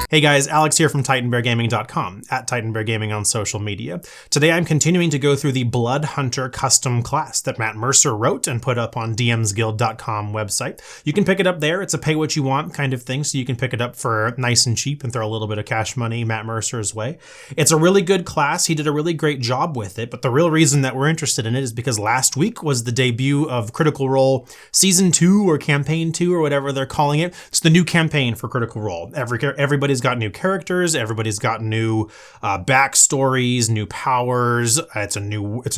Hey guys, Alex here from TitanBearGaming.com, at TitanBearGaming on social media. Today I'm continuing to go through the Blood Hunter custom class that Matt Mercer wrote and put up on DMsGuild.com website. You can pick it up there. It's a pay what you want kind of thing, so you can pick it up for nice and cheap and throw a little bit of cash money Matt Mercer's way. It's a really good class. He did a really great job with it, but the real reason that we're interested in it is because last week was the debut of Critical Role Season 2 or Campaign 2 or whatever they're calling it. It's the new campaign for Critical Role. Everybody's got new characters, everybody's got new backstories, new powers. It's a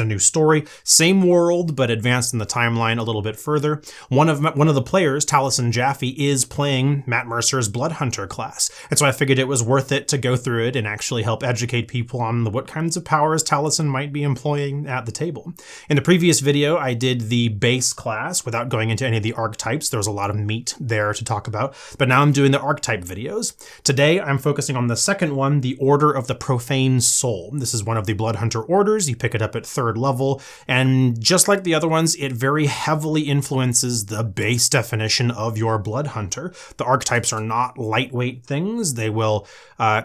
new story, same world but advanced in the timeline a little bit further. One of the players, Taliesin Jaffe, is playing Matt Mercer's Blood Hunter class, and so I figured it was worth it to go through it and actually help educate people on what kinds of powers Taliesin might be employing at the table. In the previous video, I did the base class without going into any of the archetypes. There was a lot of meat there to talk about, but now I'm doing the archetype videos. Today, I'm focusing on the second one, the Order of the Profane Soul. This is one of the Blood Hunter orders. You pick it up at 3rd level, and just like the other ones, it very heavily influences the base definition of your Blood Hunter. The archetypes are not lightweight things. They will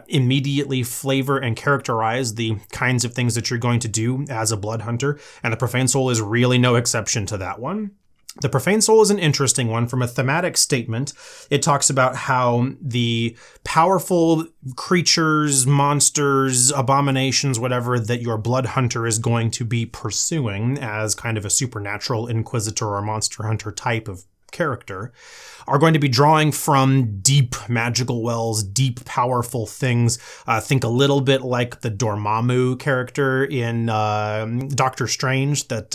immediately flavor and characterize the kinds of things that you're going to do as a Blood Hunter, and the Profane Soul is really no exception to that one. The Profane Soul is an interesting one. From a thematic statement, it talks about how the powerful creatures, monsters, abominations, whatever, that your Blood Hunter is going to be pursuing as kind of a supernatural inquisitor or monster hunter type of character are going to be drawing from deep magical wells, deep powerful things. Think a little bit like the Dormammu character in Doctor Strange, that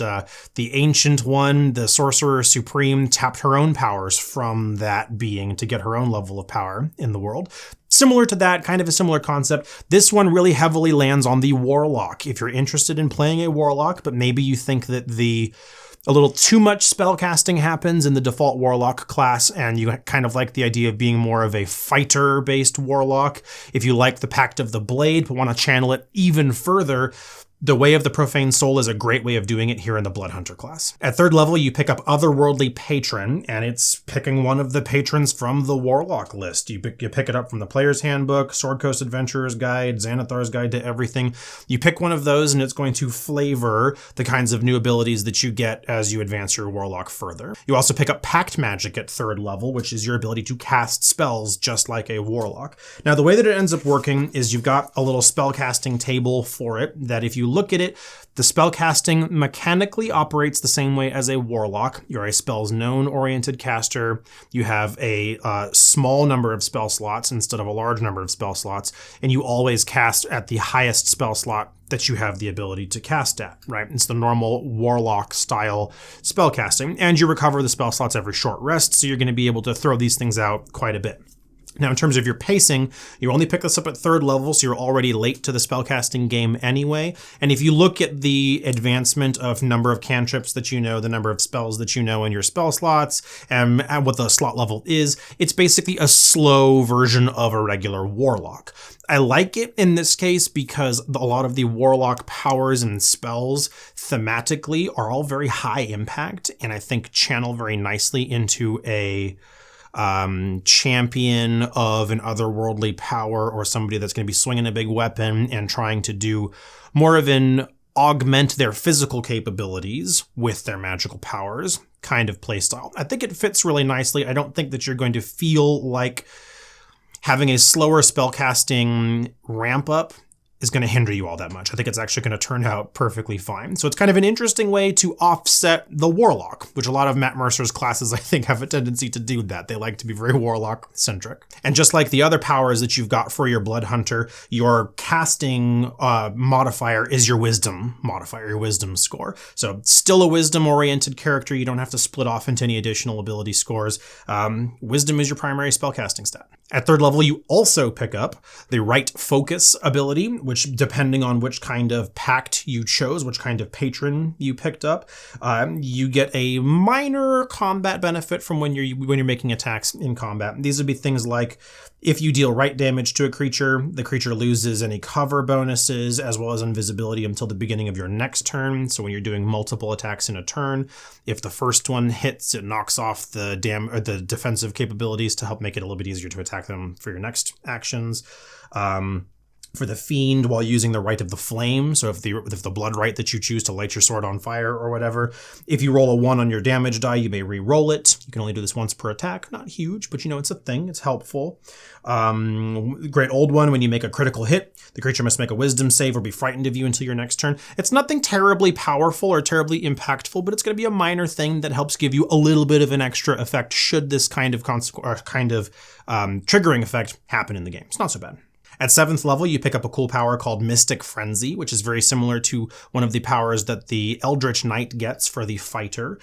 the Ancient One, the Sorcerer Supreme, tapped her own powers from that being to get her own level of power in the world. Similar to that, kind of a similar concept. This one really heavily lands on the Warlock. If you're interested in playing a Warlock, but maybe you think that a little too much spellcasting happens in the default Warlock class, and you kind of like the idea of being more of a fighter-based Warlock. If you like the Pact of the Blade but want to channel it even further, the Way of the Profane Soul is a great way of doing it here in the Blood Hunter class. At 3rd level, you pick up Otherworldly Patron, and it's picking one of the patrons from the Warlock list. You pick it up from the Player's Handbook, Sword Coast Adventurer's Guide, Xanathar's Guide to Everything. You pick one of those, and it's going to flavor the kinds of new abilities that you get as you advance your Warlock further. You also pick up Pact Magic at 3rd level, which is your ability to cast spells just like a Warlock. Now, the way that it ends up working is you've got a little spellcasting table for it that if you look at it, the spellcasting mechanically operates the same way as a Warlock. You're a spells known oriented caster. You have a small number of spell slots instead of a large number of spell slots, and you always cast at the highest spell slot that you have the ability to cast at, right? It's the normal Warlock style spellcasting, and you recover the spell slots every short rest, so you're going to be able to throw these things out quite a bit. Now, in terms of your pacing, you only pick this up at 3rd level, so you're already late to the spellcasting game anyway. And if you look at the advancement of number of cantrips that you know, the number of spells that you know in your spell slots, and what the slot level is, it's basically a slow version of a regular Warlock. I like it in this case because a lot of the Warlock powers and spells thematically are all very high impact, and I think channel very nicely into a champion of an otherworldly power, or somebody that's going to be swinging a big weapon and trying to do more of an augment their physical capabilities with their magical powers kind of playstyle. I think it fits really nicely. I don't think that you're going to feel like having a slower spellcasting ramp up is going to hinder you all that much. I think it's actually going to turn out perfectly fine. So it's kind of an interesting way to offset the Warlock, which a lot of Matt Mercer's classes, I think, have a tendency to do that. They like to be very Warlock-centric. And just like the other powers that you've got for your Blood Hunter, your casting modifier is your Wisdom modifier, your Wisdom score. So still a Wisdom-oriented character. You don't have to split off into any additional ability scores. Wisdom is your primary spellcasting stat. At 3rd level, you also pick up the Right Focus ability, which depending on which kind of pact you chose, which kind of patron you picked up, you get a minor combat benefit from when you're making attacks in combat. These would be things like if you deal right damage to a creature, the creature loses any cover bonuses as well as invisibility until the beginning of your next turn. So when you're doing multiple attacks in a turn, if the first one hits, it knocks off the defensive capabilities to help make it a little bit easier to attack them for your next actions. For the Fiend, while using the Rite of the Flame, so if the blood rite that you choose to light your sword on fire or whatever, if you roll a 1 on your damage die, you may re-roll it. You can only do this once per attack. Not huge, but it's a thing. It's helpful. Great Old One, when you make a critical hit, the creature must make a wisdom save or be frightened of you until your next turn. It's nothing terribly powerful or terribly impactful, but it's going to be a minor thing that helps give you a little bit of an extra effect should this kind of triggering effect happen in the game. It's not so bad. At 7th level, you pick up a cool power called Mystic Frenzy, which is very similar to one of the powers that the Eldritch Knight gets for the fighter,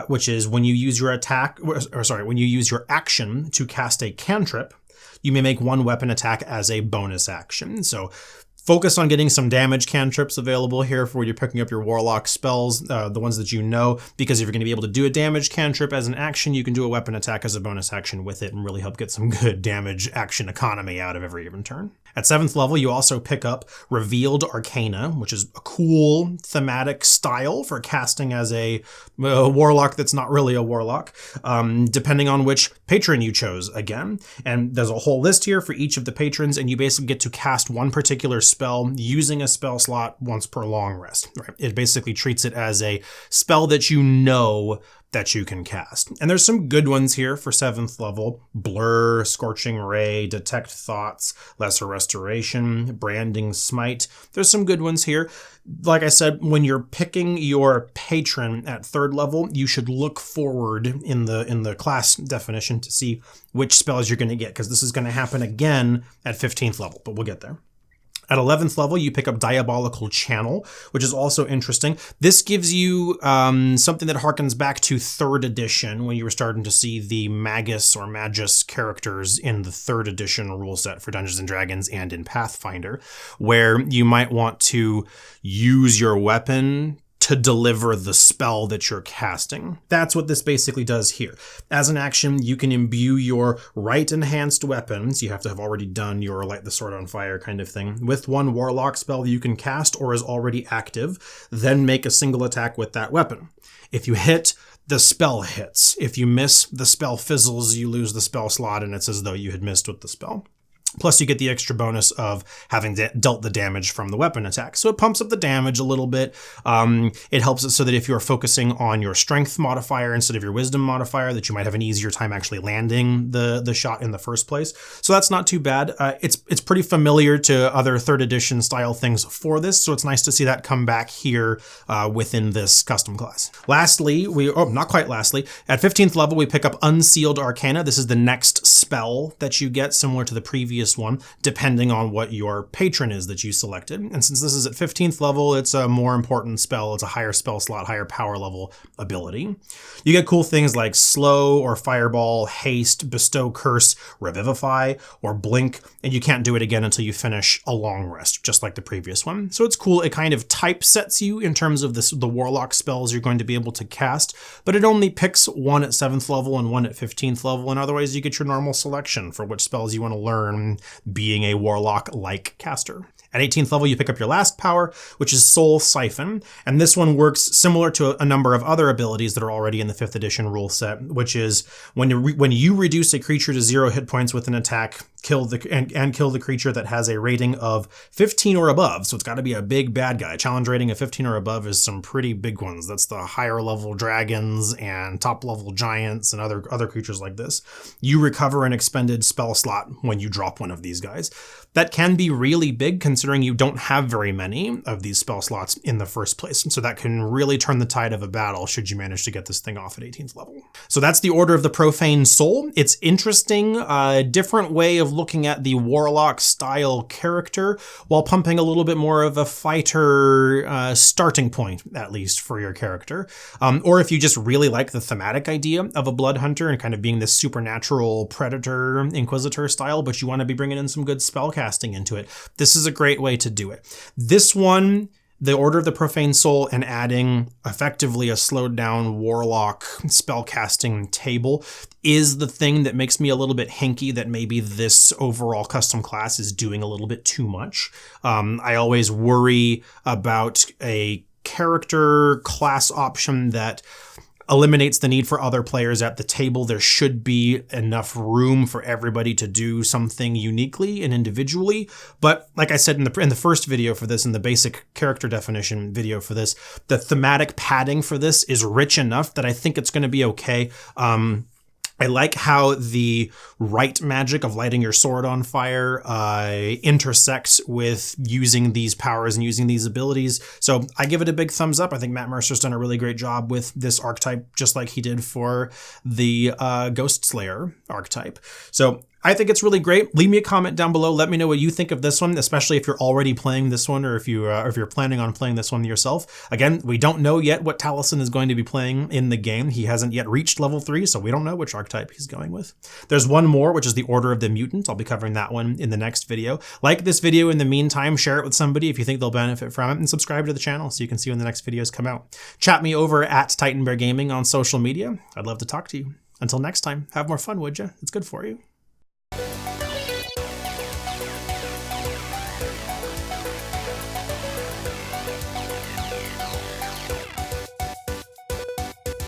which is when you use your when you use your action to cast a cantrip, you may make one weapon attack as a bonus action. So focus on getting some damage cantrips available here for when you're picking up your Warlock spells, the ones that you know, because if you're going to be able to do a damage cantrip as an action, you can do a weapon attack as a bonus action with it and really help get some good damage action economy out of every given turn. At 7th level, you also pick up Revealed Arcana, which is a cool thematic style for casting as a warlock that's not really a warlock, depending on which patron you chose again. And there's a whole list here for each of the patrons, and you basically get to cast one particular spell using a spell slot once per long rest. Right? It basically treats it as a spell that you know that you can cast. And there's some good ones here for 7th level. Blur, Scorching Ray, Detect Thoughts, Lesser Restoration, Branding Smite. There's some good ones here. Like I said, when you're picking your patron at 3rd level, you should look forward in the class definition to see which spells you're going to get, because this is going to happen again at 15th level, but we'll get there. At 11th level, you pick up Diabolical Channel, which is also interesting. This gives you something that harkens back to 3rd edition, when you were starting to see the Magus or Magus characters in the 3rd edition rule set for Dungeons & Dragons and in Pathfinder, where you might want to use your weapon to deliver the spell that you're casting. That's what this basically does here. As an action, you can imbue your right enhanced weapons. You have to have already done your light the sword on fire kind of thing with one warlock spell you can cast or is already active, then make a single attack with that weapon. If you hit, the spell hits. If you miss, the spell fizzles, you lose the spell slot, and it's as though you had missed with the spell. Plus, you get the extra bonus of having dealt the damage from the weapon attack. So it pumps up the damage a little bit. It helps it so that if you're focusing on your strength modifier instead of your wisdom modifier, that you might have an easier time actually landing the shot in the first place. So that's not too bad. It's pretty familiar to other 3rd edition style things for this, so it's nice to see that come back here within this custom class. Lastly, not quite lastly, at 15th level, we pick up Unsealed Arcana. This is the next spell that you get, similar to the previous one, depending on what your patron is that you selected. And since this is at 15th level, it's a more important spell. It's a higher spell slot, higher power level ability. You get cool things like Slow or Fireball, Haste, Bestow Curse, Revivify, or Blink, and you can't do it again until you finish a long rest, just like the previous one. So it's cool. It kind of typesets you in terms of the Warlock spells you're going to be able to cast, but it only picks one at 7th level and one at 15th level, and otherwise you get your normal selection for which spells you want to learn being a warlock-like caster. At 18th level, you pick up your last power, which is Soul Siphon, and this one works similar to a number of other abilities that are already in the 5th edition rule set, which is when you reduce a creature to 0 hit points with an attack, kill the creature that has a rating of 15 or above. So it's got to be a big bad guy. Challenge rating of 15 or above is some pretty big ones. That's the higher level dragons and top level giants and other creatures like this. You recover an expended spell slot when you drop one of these guys. That can be really big considering you don't have very many of these spell slots in the first place. So that can really turn the tide of a battle should you manage to get this thing off at 18th level. So that's the Order of the Profane Soul. It's interesting, different way of looking at the Warlock style character while pumping a little bit more of a fighter starting point, at least for your character. Or if you just really like the thematic idea of a blood hunter and kind of being this supernatural predator inquisitor style, but you want to be bringing in some good spell casting into it, this is a great way to do it. This one, the Order of the Profane Soul, and adding effectively a slowed down Warlock spellcasting table is the thing that makes me a little bit hinky that maybe this overall custom class is doing a little bit too much. I always worry about a character class option that eliminates the need for other players at the table. There should be enough room for everybody to do something uniquely and individually. But like I said in the first video for this, in the basic character definition video for this, the thematic padding for this is rich enough that I think it's going to be okay. I like how the right magic of lighting your sword on fire intersects with using these powers and using these abilities. So I give it a big thumbs up. I think Matt Mercer's done a really great job with this archetype, just like he did for the Ghost Slayer archetype. So I think it's really great. Leave me a comment down below. Let me know what you think of this one, especially if you're already playing this one, or if you're planning on playing this one yourself. Again, we don't know yet what Taliesin is going to be playing in the game. He hasn't yet reached level 3, so we don't know which archetype he's going with. There's one more, which is the Order of the Mutant. I'll be covering that one in the next video. Like this video in the meantime, share it with somebody if you think they'll benefit from it, and subscribe to the channel so you can see when the next videos come out. Chat me over at Titan Bear Gaming on social media. I'd love to talk to you. Until next time, have more fun, would you? It's good for you.